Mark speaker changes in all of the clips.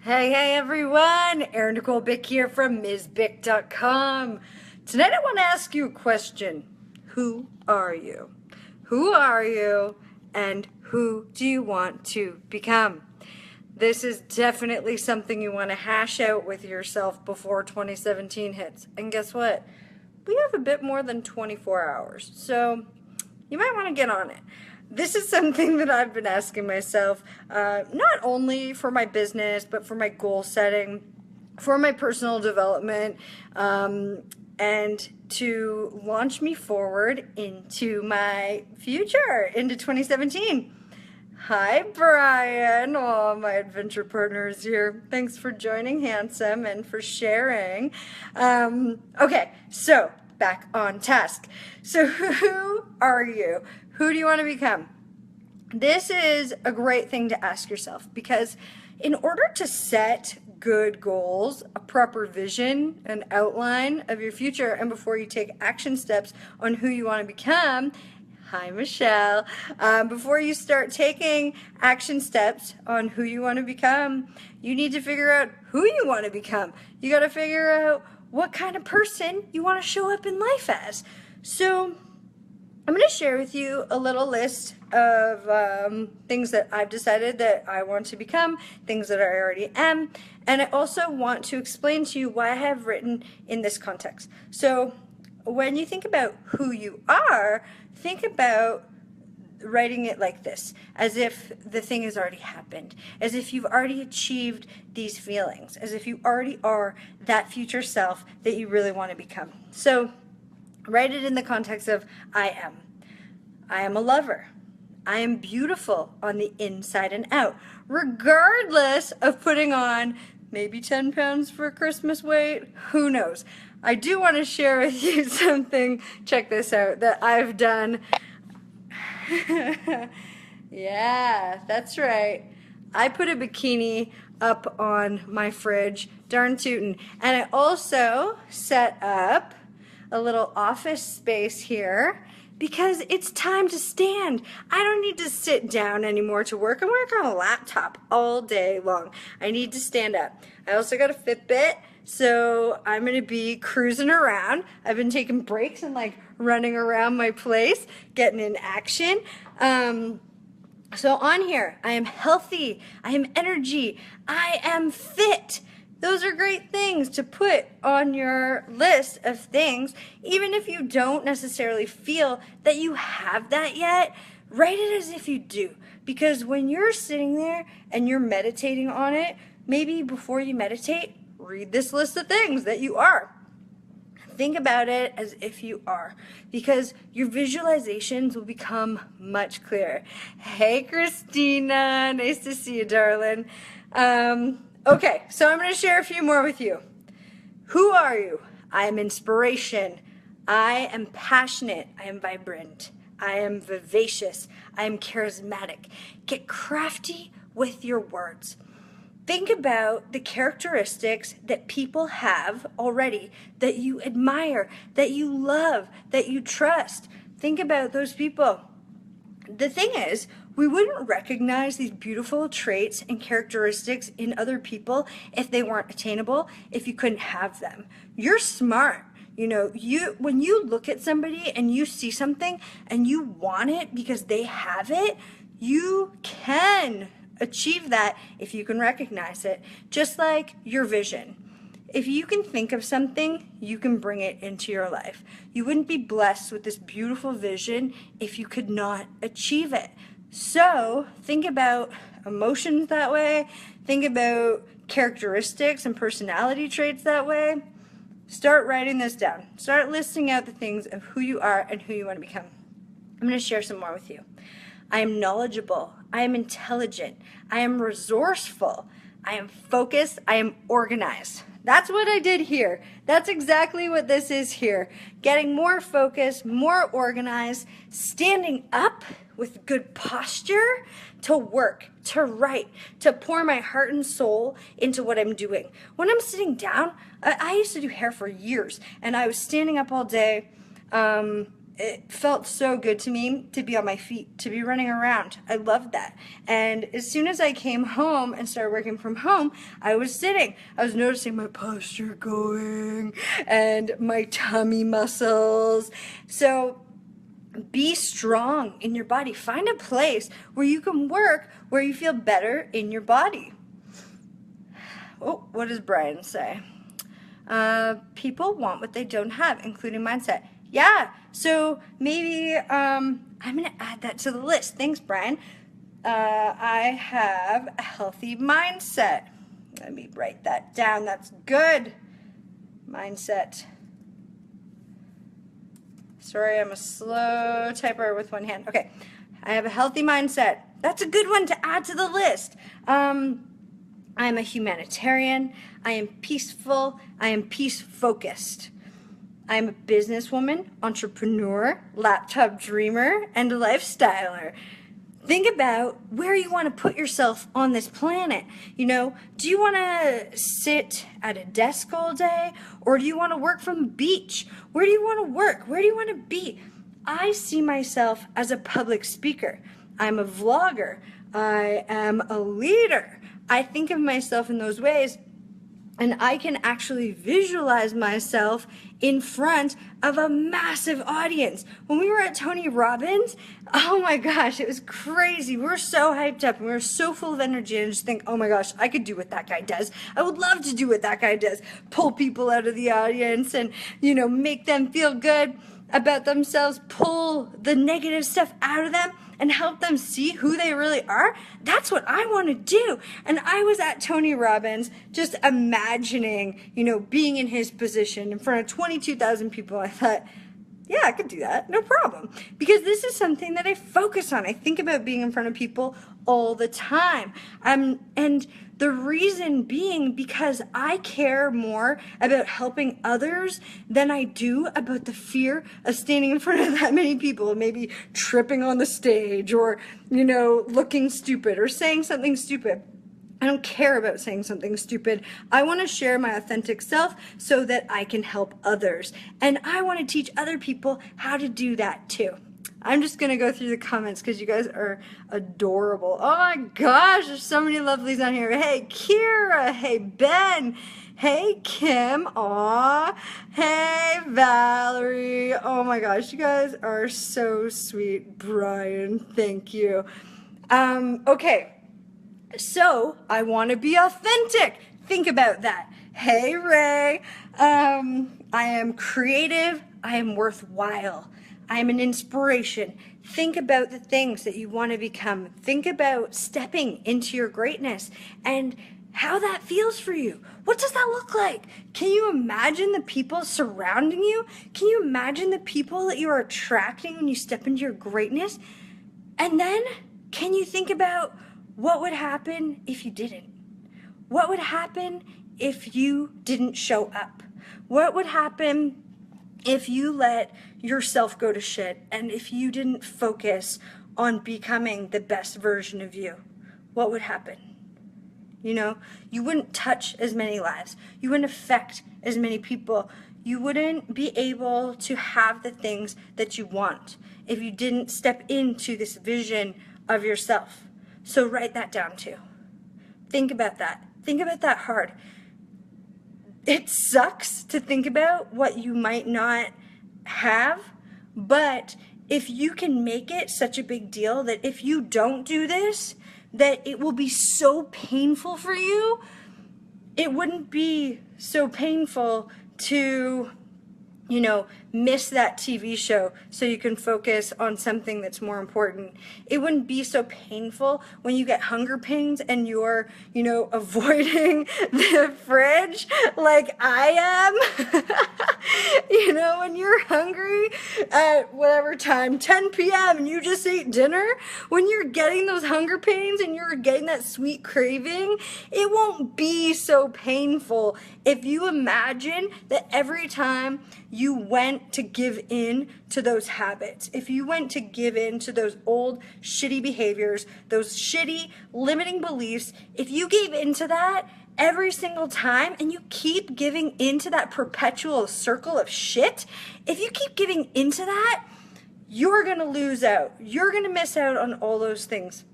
Speaker 1: Hey everyone, Erin, Nicole, Bick here from becom. Tonight I want to ask you a question. Who are you? Who are you and who do you want to become? This is definitely something you want to hash out with yourself before 2017 hits. And guess what? We have a bit more than 24 hours, so you might want to get on it. This is something that I've been asking myself, not only for my business, but for my goal setting, for my personal development, and to launch me forward into my future, into 2017. Hi, Brian. Oh, my adventure partner is here. Thanks for joining, handsome, and for sharing. Okay, so back on task. So who are you? Who do you want to become? This is a great thing to ask yourself, because in order to set good goals, a proper vision, an outline of your future, and before you take action steps on who you want to become, hi Michelle, before you start taking action steps on who you want to become, you need to figure out who you want to become. You got to figure out what kind of person you want to show up in life as. So I'm going to share with you a little list of things that I've decided that I want to become, things that I already am, and I also want to explain to you why I have written in this context. So when you think about who you are, think about writing it like this, as if the thing has already happened, as if you've already achieved these feelings, as if you already are that future self that you really want to become. So write it in the context of I am. I am a lover. I am beautiful on the inside and out, regardless of putting on maybe 10 pounds for Christmas weight. Who knows? I do want to share with you something, check this out, that I've done. Yeah, that's right. I put a bikini up on my fridge, darn tootin'. And I also set up a little office space here because it's time to stand. I don't need to sit down anymore to work. I'm working on a laptop all day long. I need to stand up. I also got a Fitbit, so I'm going to be cruising around. I've been taking breaks and like running around my place, getting in action. So on here, I am healthy, I am energy, I am fit. Those are great things to put on your list of things. Even if you don't necessarily feel that you have that yet, write it as if you do. Because when you're sitting there and you're meditating on it, maybe before you meditate, read this list of things that you are. Think about it as if you are, because your visualizations will become much clearer. Hey, Christina, nice to see you, darling. Okay, so I'm going to share a few more with you. Who are you? I am inspiration. I am passionate. I am vibrant. I am vivacious. I am charismatic. Get crafty with your words. Think about the characteristics that people have already that you admire, that you love, that you trust. Think about those people. The thing is, we wouldn't recognize these beautiful traits and characteristics in other people if they weren't attainable, if you couldn't have them. You're smart. You know, when you look at somebody and you see something and you want it because they have it, you can achieve that if you can recognize it. Just like your vision. If you can think of something, you can bring it into your life. You wouldn't be blessed with this beautiful vision if you could not achieve it. So think about emotions that way. Think about characteristics and personality traits that way. Start writing this down. Start listing out the things of who you are and who you want to become. I'm going to share some more with you. I am knowledgeable. I am intelligent. I am resourceful. I am focused. I am organized. That's what I did here. That's exactly what this is here. Getting more focused, more organized, standing up with good posture to work, to write, to pour my heart and soul into what I'm doing. When I'm sitting down, I used to do hair for years, and I was standing up all day, it felt so good to me to be on my feet, to be running around. I loved that. And as soon as I came home and started working from home, I was sitting. I was noticing my posture going and my tummy muscles. So be strong in your body. Find a place where you can work, where you feel better in your body. Oh, what does Brian say? People want what they don't have, including mindset. Yeah, so maybe I'm going to add that to the list. Thanks, Brian. I have a healthy mindset. Let me write that down. That's good. Mindset. Sorry, I'm a slow typer with one hand. Okay, I have a healthy mindset. That's a good one to add to the list. I'm a humanitarian. I am peaceful. I am peace-focused. I am a businesswoman, entrepreneur, laptop dreamer, and a lifestyler. Think about where you want to put yourself on this planet. You know, do you want to sit at a desk all day, or do you want to work from the beach? Where do you want to work? Where do you want to be? I see myself as a public speaker. I'm a vlogger. I am a leader. I think of myself in those ways, and I can actually visualize myself in front of a massive audience. When we were at Tony Robbins, oh my gosh, it was crazy. We were so hyped up and we were so full of energy, and just think, oh my gosh, I could do what that guy does. I would love to do what that guy does. Pull people out of the audience and, you know, make them feel good about themselves, pull the negative stuff out of them, and help them see who they really are. That's what I want to do. And I was at Tony Robbins just imagining, you know, being in his position in front of 22,000 people. I thought, yeah, I could do that, no problem. Because this is something that I focus on. I think about being in front of people all the time. And the reason being because I care more about helping others than I do about the fear of standing in front of that many people and maybe tripping on the stage or, you know, looking stupid or saying something stupid. I don't care about saying something stupid. I want to share my authentic self so that I can help others. And I want to teach other people how to do that too. I'm just going to go through the comments because you guys are adorable. Oh my gosh, there's so many lovelies on here. Hey, Kira. Hey, Ben. Hey, Kim. Aw. Hey, Valerie. Oh my gosh, you guys are so sweet. Brian, thank you. Okay, so I want to be authentic. Think about that. Hey, Ray. I am creative. I am worthwhile. I am an inspiration. Think about the things that you want to become. Think about stepping into your greatness and how that feels for you. What does that look like? Can you imagine the people surrounding you? Can you imagine the people that you are attracting when you step into your greatness? And then can you think about what would happen if you didn't? What would happen if you didn't show up? What would happen if you let yourself go to shit and if you didn't focus on becoming the best version of you? What would happen? You know, you wouldn't touch as many lives. You wouldn't affect as many people. You wouldn't be able to have the things that you want if you didn't step into this vision of yourself. So write that down too. Think about that. Think about that hard. It sucks to think about what you might not have, but if you can make it such a big deal that if you don't do this, that it will be so painful for you, it wouldn't be so painful to, you know, miss that TV show so you can focus on something that's more important. It wouldn't be so painful when you get hunger pains and you're, you know, avoiding the fridge like I am. You know, when you're hungry at whatever time, 10 p.m. and you just ate dinner, when you're getting those hunger pains and you're getting that sweet craving, it won't be so painful if you imagine that every time you went to give in to those habits, if you went to give in to those old shitty behaviors, those shitty limiting beliefs, if you gave into that every single time and you keep giving into that perpetual circle of shit, if you keep giving into that, you're going to lose out. You're going to miss out on all those things.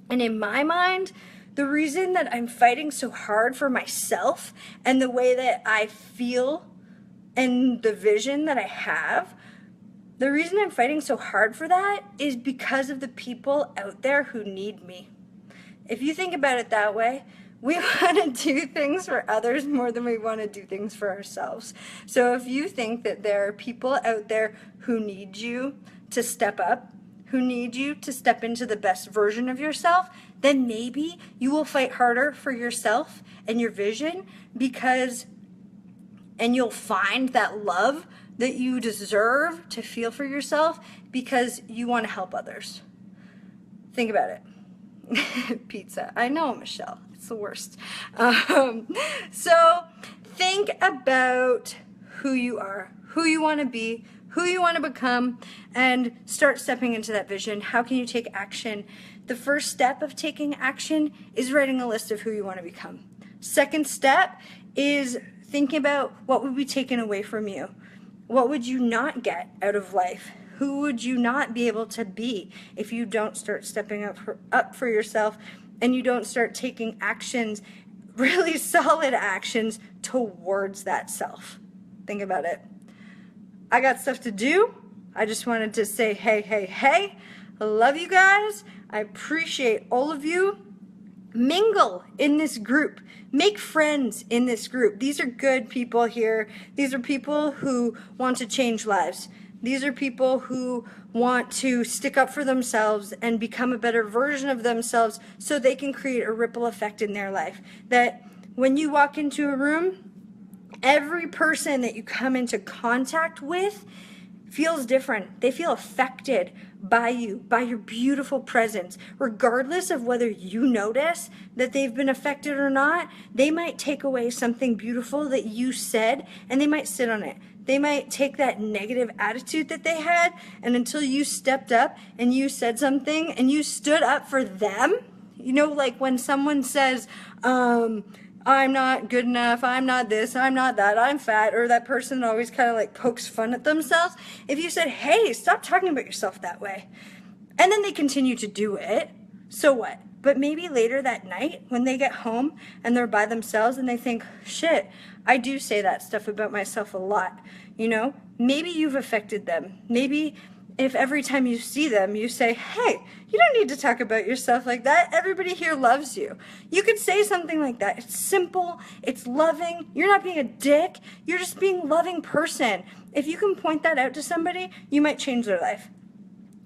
Speaker 1: And in my mind, the reason that I'm fighting so hard for myself and the way that I feel and the vision that I have, the reason I'm fighting so hard for that is because of the people out there who need me. If you think about it that way, we want to do things for others more than we want to do things for ourselves. So if you think that there are people out there who need you to step up, who need you to step into the best version of yourself, then maybe you will fight harder for yourself and your vision and you'll find that love that you deserve to feel for yourself because you want to help others. Think about it. Pizza. I know, Michelle. It's the worst. So think about who you are, who you want to be, who you want to become, and start stepping into that vision. How can you take action? The first step of taking action is writing a list of who you want to become. Second step is thinking about what would be taken away from you. What would you not get out of life? Who would you not be able to be if you don't start stepping up for yourself and you don't start taking actions, really solid actions towards that self? Think about it. I got stuff to do. I just wanted to say, hey. I love you guys. I appreciate all of you. Mingle in this group. Make friends in this group. These are good people here. These are people who want to change lives. These are people who want to stick up for themselves and become a better version of themselves so they can create a ripple effect in their life. That when you walk into a room, every person that you come into contact with feels different. They feel affected by you, by your beautiful presence. Regardless of whether you notice that they've been affected or not, they might take away something beautiful that you said and they might sit on it. They might take that negative attitude that they had, and until you stepped up and you said something and you stood up for them, you know, like when someone says, I'm not good enough, I'm not this, I'm not that, I'm fat, or that person always kind of like pokes fun at themselves. If you said, hey, stop talking about yourself that way, and then they continue to do it, so what? But maybe later that night when they get home and they're by themselves and they think, shit, I do say that stuff about myself a lot, you know? Maybe you've affected them. Maybe if every time you see them, you say, hey, you don't need to talk about yourself like that. Everybody here loves you. You could say something like that. It's simple. It's loving. You're not being a dick. You're just being a loving person. If you can point that out to somebody, you might change their life.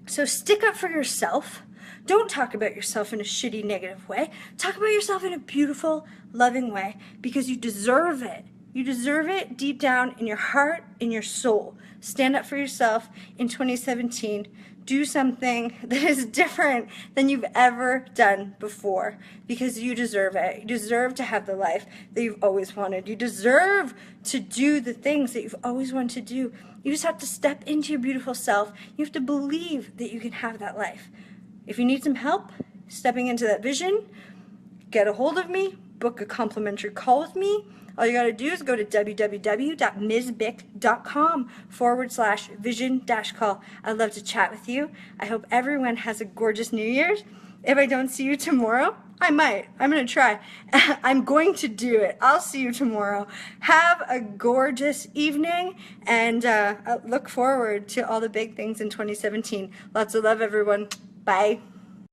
Speaker 1: So stick up for yourself. Don't talk about yourself in a shitty, negative way. Talk about yourself in a beautiful, loving way because you deserve it. You deserve it deep down in your heart, in your soul. Stand up for yourself in 2017. Do something that is different than you've ever done before because you deserve it. You deserve to have the life that you've always wanted. You deserve to do the things that you've always wanted to do. You just have to step into your beautiful self. You have to believe that you can have that life. If you need some help stepping into that vision, get a hold of me, book a complimentary call with me. All you got to do is go to www.msbick.com/vision-call. I'd love to chat with you. I hope everyone has a gorgeous New Year's. If I don't see you tomorrow, I might. I'm going to try. I'm going to do it. I'll see you tomorrow. Have a gorgeous evening, and I look forward to all the big things in 2017. Lots of love, everyone. Bye.